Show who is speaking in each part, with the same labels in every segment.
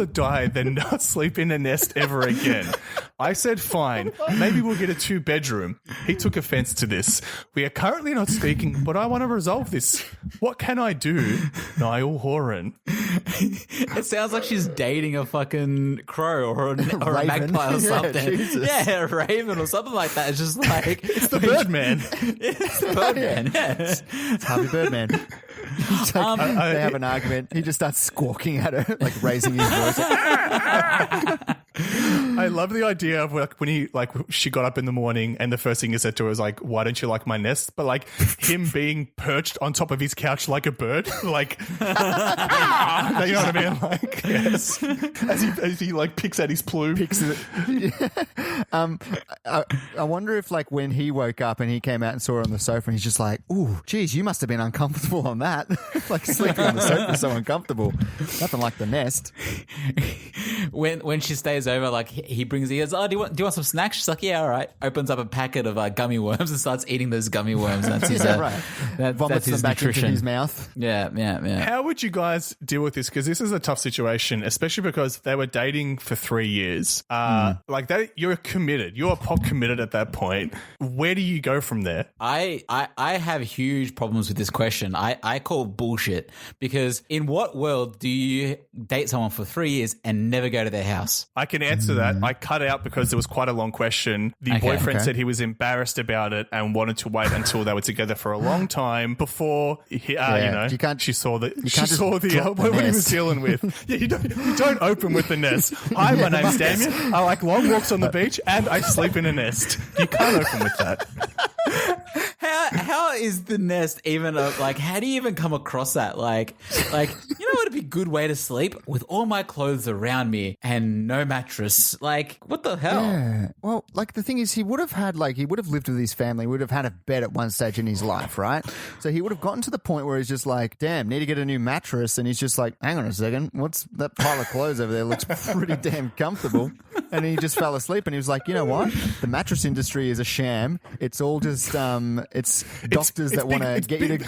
Speaker 1: die than not sleep in a nest ever again. I said, fine, maybe we'll get a 2-bedroom. He took offense to this. We are currently not speaking, but I want to resolve this. What can I do? Niall Horan.
Speaker 2: It sounds like she's dating a fucking crow or a magpie or something. Yeah, a raven or something like that. It's just like...
Speaker 1: It's the Birdman.
Speaker 2: It's the Birdman, yeah.
Speaker 3: It's Harvey Birdman. They have an argument. He just starts squawking at her, like raising his voice.
Speaker 1: I love the idea of like when she got up in the morning and the first thing he said to her was like, "Why don't you like my nest?" But like him being perched on top of his couch like a bird, like you know what I mean? Like yes, as he like picks at his plume.
Speaker 3: I wonder if like when he woke up and he came out and saw her on the sofa and he's just like, "Ooh, geez, you must have been uncomfortable on that." Like sleeping on the sofa is so uncomfortable. Nothing like the nest.
Speaker 2: When she stays over, like he goes, "Oh, do you want some snacks?" She's like, "Yeah, all right." Opens up a packet of gummy worms and starts eating those gummy worms. That's his
Speaker 3: right.
Speaker 2: that's
Speaker 3: Vomits
Speaker 2: his
Speaker 3: them back
Speaker 2: nutrition.
Speaker 3: into his mouth.
Speaker 2: Yeah.
Speaker 1: How would you guys deal with this? Because this is a tough situation, especially because they were dating for 3 years. Like that, you're committed. You're pop committed at that point. Where do you go from there?
Speaker 2: I have huge problems with this question. I call bullshit, because in what world do you date someone for 3 years and never go to their house?
Speaker 1: I can answer that. I cut out because there was quite a long question. The boyfriend said he was embarrassed about it and wanted to wait until they were together for a long time before he, she saw what he was dealing with. Yeah, you don't open with the nest. Hi, my name's Damien. I like long walks on the beach and I sleep in a nest. You can't open with that.
Speaker 2: How is the nest even how do you even come across that? Like you know what would be a good way to sleep? With all my clothes around me and no mattress. Like, what the hell?
Speaker 3: Yeah. Well, like the thing is, he would have lived with his family, would have had a bed at one stage in his life, right? So he would have gotten to the point where he's just like, damn, need to get a new mattress. And he's just like, hang on a second, what's that pile of clothes over there? Looks pretty damn comfortable. And he just fell asleep and he was like, you know what? The mattress industry is a sham. It's all just, it's doctors that want to get you to,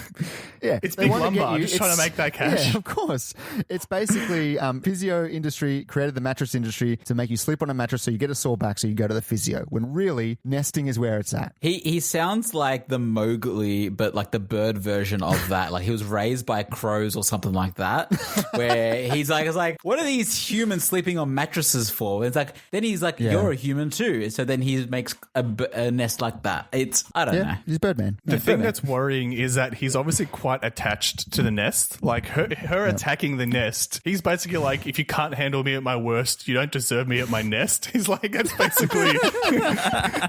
Speaker 3: yeah.
Speaker 1: It's big lumber, just trying to make that cash.
Speaker 3: Yeah, of course. It's basically, physio industry created the mattress industry to make you sleep on a mattress so you get a sore back so you go to the physio, when really nesting is where it's at.
Speaker 2: He sounds like the Mowgli, but like the bird version of that. Like he was raised by crows or something like that, where it's like, what are these humans sleeping on mattresses for? It's like, then he's like, you're a human too. So then he makes a nest like that. I don't know.
Speaker 3: He's Birdman.
Speaker 1: The thing that's worrying is that he's obviously quite attached to the nest. Like her attacking the nest. He's basically like, if you can't handle me at my worst, you don't deserve me at my nest. He's like, that's basically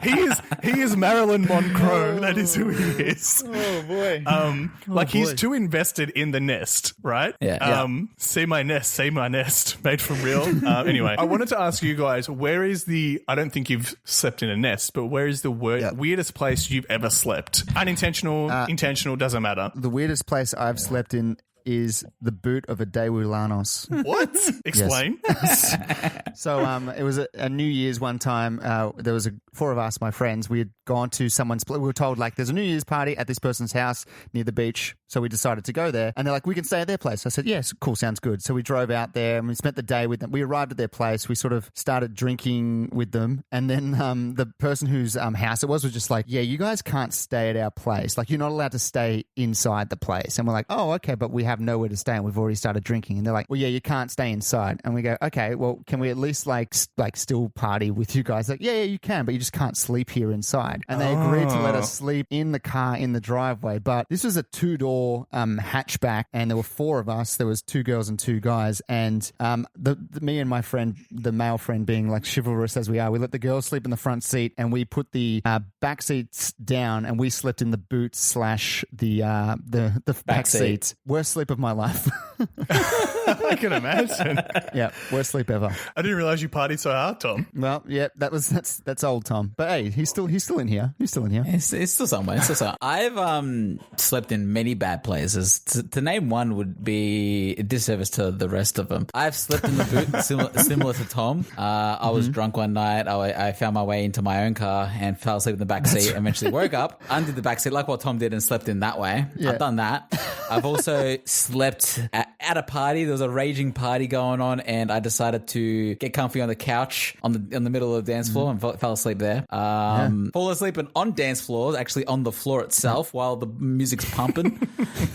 Speaker 1: he is Marilyn Monroe. That is who he is.
Speaker 3: Oh boy.
Speaker 1: He's too invested in the nest, right?
Speaker 2: Yeah.
Speaker 1: See my nest, made from real. Anyway, I wanted to ask you guys, where is I don't think you've slept in a nest, but where is the weirdest place you've ever slept? Unintentional, intentional, doesn't matter.
Speaker 3: The weirdest place I've slept in is the boot of a Daewoo Lanos.
Speaker 1: What? Explain.
Speaker 3: So it was a New Year's one time. There was 4 of us, my friends. We had gone to someone's place. We were told, like, there's a New Year's party at this person's house near the beach. So we decided to go there. And they're like, we can stay at their place. I said, yes, cool, sounds good. So we drove out there and we spent the day with them. We arrived at their place. We sort of started drinking with them. And then the person whose house it was just like, yeah, you guys can't stay at our place. Like, you're not allowed to stay inside the place. And we're like, oh, okay, but we have nowhere to stay and we've already started drinking. And they're like, well, yeah, you can't stay inside. And we go, okay, well, can we at least like still party with you guys? Like, yeah, you can, but you just can't sleep here inside. And they agreed to let us sleep in the car in the driveway. But this was a 2-door hatchback, and there were 4 of us. There was 2 girls and 2 guys. And me and my friend, the male friend, being like chivalrous as we are, we let the girls sleep in the front seat and we put the back seats down and we slept in the boot / the back seats. Worst sleep of my life.
Speaker 1: I can imagine.
Speaker 3: Yeah, worst sleep ever.
Speaker 1: I didn't realize you partied so hard, Tom.
Speaker 3: Well, yeah, that's old Tom. But hey, he's still in here. He's still in here.
Speaker 2: It's still somewhere. I've slept in many bad places. To name one would be a disservice to the rest of them. I've slept in the boot, similar to Tom. I was drunk one night. I found my way into my own car and fell asleep in the back seat. Eventually woke up, undid the back seat like what Tom did and slept in that way. Yeah. I've done that. I've also slept at a party. There was a raging party going on, and I decided to get comfy on the couch in the middle of the dance floor and fell asleep there. Fall asleep on dance floors, actually on the floor itself while the music's pumping.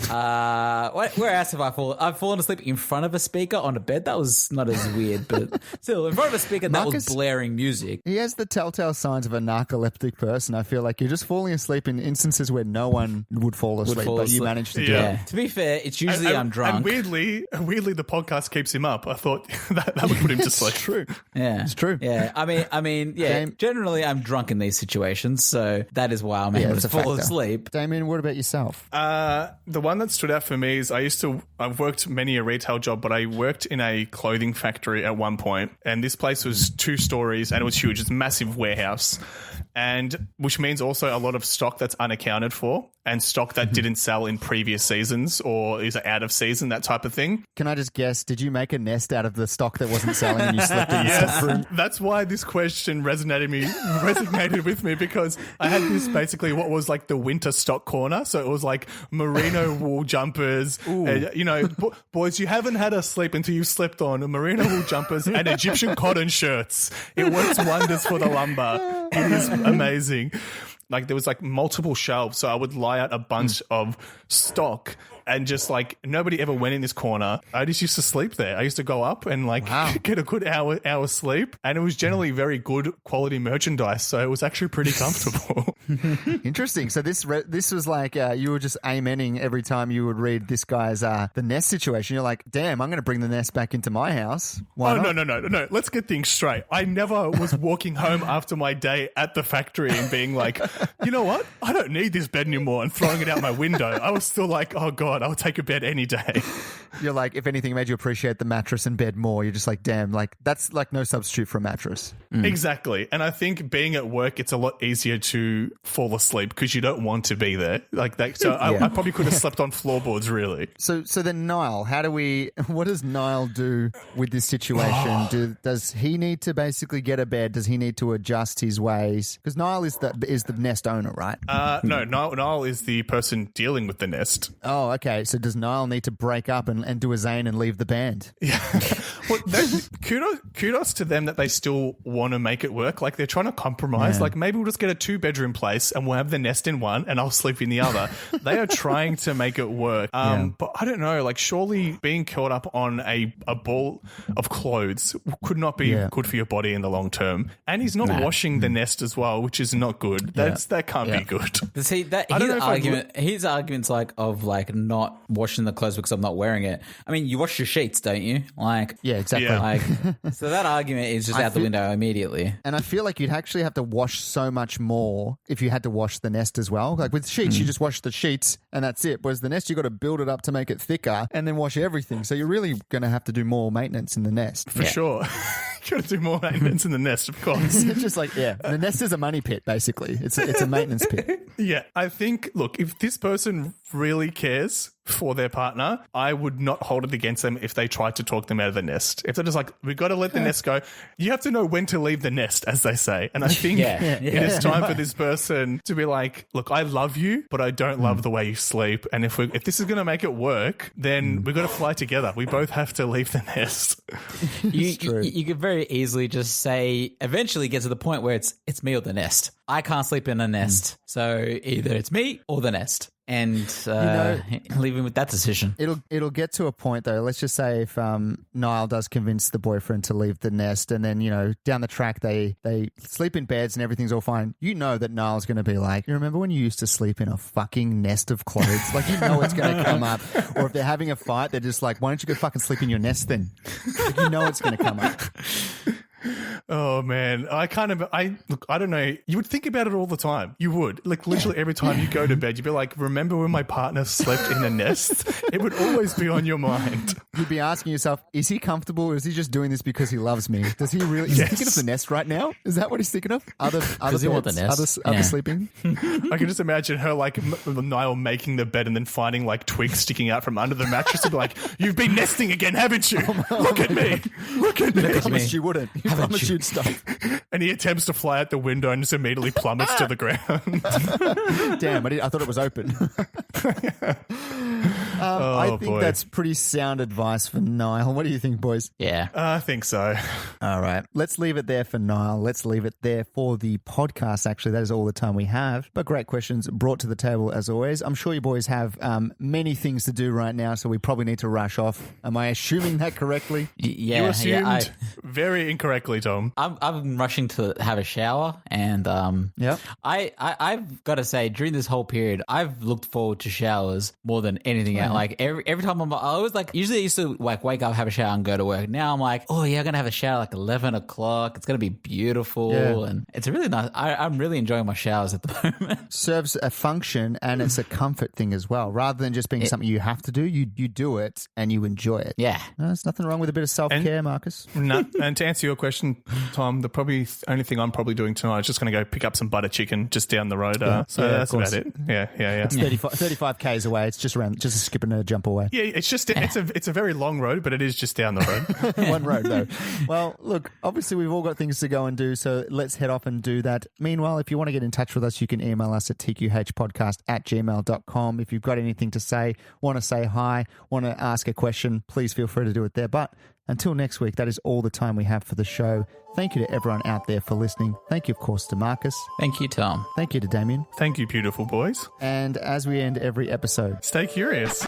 Speaker 2: Where else have I fallen? I've fallen asleep in front of a speaker on a bed. That was not as weird, but still, in front of a speaker that was blaring music.
Speaker 3: He has the telltale signs of a narcoleptic person. I feel like you're just falling asleep in instances where no one would fall asleep, but you managed to do it.
Speaker 2: To be fair, it's usually I'm drunk.
Speaker 1: And weirdly, the podcast keeps him up. I thought that would put him to sleep.
Speaker 3: It's true.
Speaker 2: Yeah,
Speaker 3: it's true.
Speaker 2: Yeah, I mean, yeah. Generally, I'm drunk in these situations, so that is why I'm able to fall asleep.
Speaker 3: Damien, what about yourself?
Speaker 1: The one that stood out for me is I've worked many a retail job, but I worked in a clothing factory at one point, and this place was 2 stories and it was huge. It's a massive warehouse, and which means also a lot of stock that's unaccounted for and stock that didn't sell in previous seasons or is out of season, that type of thing.
Speaker 3: Can I just guess, did you make a nest out of the stock that wasn't selling and you slept in your stockroom?
Speaker 1: That's why this question resonated with me, because I had this basically what was like the winter stock corner. So it was like merino wool jumpers. And, you know, boys, you haven't had a sleep until you've slept on merino wool jumpers and Egyptian cotton shirts. It works wonders for the lumber. It is amazing. Like there was like multiple shelves, so I would lie out a bunch of stock, and just like nobody ever went in this corner. I just used to sleep there. I used to go up and like get a good hour sleep, and it was generally very good quality merchandise, so it was actually pretty comfortable.
Speaker 3: Interesting. So this was like you were just amening every time you would read this guy's the nest situation. You're like, damn, I'm going to bring the nest back into my house. Why not?
Speaker 1: No. Let's get things straight. I never was walking home after my day at the factory and being like, you know what? I don't need this bed anymore, and throwing it out my window. I was still like, oh God, I'll take a bed any day.
Speaker 3: You're like, if anything made you appreciate the mattress and bed more, you're just like, damn, like that's like no substitute for a mattress.
Speaker 1: Exactly. And I think being at work, it's a lot easier to fall asleep because you don't want to be there like that. So I probably could have slept on floorboards, really.
Speaker 3: So then Niall, what does Niall do with this situation? Does he need to basically get a bed? Does he need to adjust his ways? Because Niall is the nest owner, right?
Speaker 1: No, Niall is the person dealing with the nest.
Speaker 3: Oh, okay. So does Niall need to break up and do a Zane and leave the band?
Speaker 1: Yeah. Well, kudos to them that they still want to make it work. Like they're trying to compromise. Yeah. Like maybe we'll just get a 2-bedroom place and we'll have the nest in one and I'll sleep in the other. They are trying to make it work. But I don't know, like surely being caught up on a ball of clothes could not be good for your body in the long term. And he's not washing the nest as well, which is not good. That can't be good.
Speaker 2: See, his argument's like of like not washing the clothes because I'm not wearing it. I mean, you wash your sheets, don't you? Like,
Speaker 3: yeah, exactly.
Speaker 2: Yeah. Like, so that argument is just out the window immediately.
Speaker 3: And I feel like you'd actually have to wash so much more if you had to wash the nest as well. Like with sheets, you just wash the sheets and that's it. Whereas the nest, you got to build it up to make it thicker and then wash everything. So you're really going to have to do more maintenance in the nest.
Speaker 1: For sure. You got to do more maintenance in the nest, of course.
Speaker 3: It's just like, the nest is a money pit, basically. It's a maintenance pit.
Speaker 1: Yeah, I think, look, if this person really cares for their partner, I would not hold it against them if they tried to talk them out of the nest. If they're just like, we got to let the nest go. You have to know when to leave the nest, as they say. And I think it is time for this person to be like, look, I love you, but I don't love the way you sleep. And if this is going to make it work, then we've got to fly together. We both have to leave the nest.
Speaker 2: You could very easily just say, eventually get to the point where it's me or the nest. I can't sleep in a nest. So either it's me or the nest. And leave him with that decision.
Speaker 3: It'll get to a point though. Let's just say if Niall does convince the boyfriend to leave the nest, and then down the track they sleep in beds and everything's all fine. You know that Niall's going to be like, you remember when you used to sleep in a fucking nest of clothes? Like it's going to come up. Or if they're having a fight, they're just like, why don't you go fucking sleep in your nest then? Like, it's going to come up.
Speaker 1: Oh man, I don't know. You would think about it all the time. You would, like, literally every time you go to bed, you'd be like, remember when my partner slept in a nest? It would always be on your mind.
Speaker 3: You'd be asking yourself, is he comfortable or is he just doing this because he loves me? Does he really? Is he thinking of the nest right now? Is that what he's thinking of? Other beds,
Speaker 2: the nest?
Speaker 3: Other sleeping?
Speaker 1: I can just imagine her like Niall making the bed and then finding like twigs sticking out from under the mattress and be like, you've been nesting again, haven't you? Look at me. Look at me.
Speaker 3: You promised you wouldn't. You promised you'd stop.
Speaker 1: And he attempts to fly out the window and just immediately plummets to the ground.
Speaker 3: Damn, I thought it was open. I think that's pretty sound advice for Niall. What do you think, boys?
Speaker 2: Yeah.
Speaker 1: I think so.
Speaker 3: All right. Let's leave it there for Niall. Let's leave it there for the podcast, actually. That is all the time we have. But great questions brought to the table, as always. I'm sure you boys have many things to do right now, so we probably need to rush off. Am I assuming that correctly?
Speaker 1: Yeah. You assumed very incorrectly, Tom.
Speaker 2: I'm rushing to have a shower, and I've got to say, during this whole period, I've looked forward to showers more than anything else. Like every time I always like, usually I used to like wake up, have a shower and go to work. Now I'm like, oh yeah, I'm going to have a shower like 11 o'clock. It's going to be beautiful. And it's really nice. I'm really enjoying my showers at the moment.
Speaker 3: Serves a function, and it's a comfort thing as well. Rather than just being something you have to do, you do it and you enjoy it.
Speaker 2: Yeah.
Speaker 3: There's nothing wrong with a bit of self-care, Marcus.
Speaker 1: No, and to answer your question, Tom, the probably only thing I'm probably doing tonight is just going to go pick up some butter chicken just down the road. So that's about it. Yeah.
Speaker 3: It's 35 Ks away. It's just around, just a skip and a jump away.
Speaker 1: Yeah, it's a very long road, but it is just down the road.
Speaker 3: One road though. Well, look, obviously we've all got things to go and do, so let's head off and do that. Meanwhile, if you want to get in touch with us, you can email us at tqhpodcast@gmail.com. If you've got anything to say, want to say hi, want to ask a question, please feel free to do it there. But until next week, that is all the time we have for the show. Thank you to everyone out there for listening. Thank you, of course, to Marcus.
Speaker 2: Thank you, Tom.
Speaker 3: Thank you to Damien.
Speaker 1: Thank you, beautiful boys.
Speaker 3: And as we end every episode,
Speaker 1: stay curious.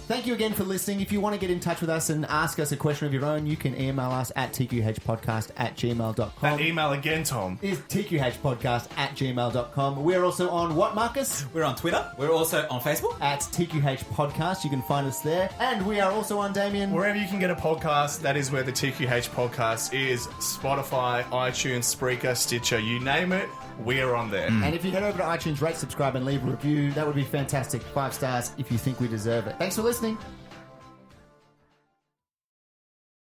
Speaker 3: Thank you again for listening. If you want to get in touch with us and ask us a question of your own, you can email us at tqhpodcast@gmail.com.
Speaker 1: That email again, Tom,
Speaker 3: is tqhpodcast@gmail.com. We're also on what, Marcus?
Speaker 2: We're on Twitter. We're also on Facebook
Speaker 3: at TQH Podcast. You can find us there. And we are also on, Damien,
Speaker 1: wherever you can get a podcast, that is where the TQH Podcast is. Spotify, iTunes, Spreaker, Stitcher, you name it, we're on there.
Speaker 3: And if you head over to iTunes, rate, subscribe, and leave a review, that would be fantastic. 5 stars if you think we deserve it. Thanks for listening.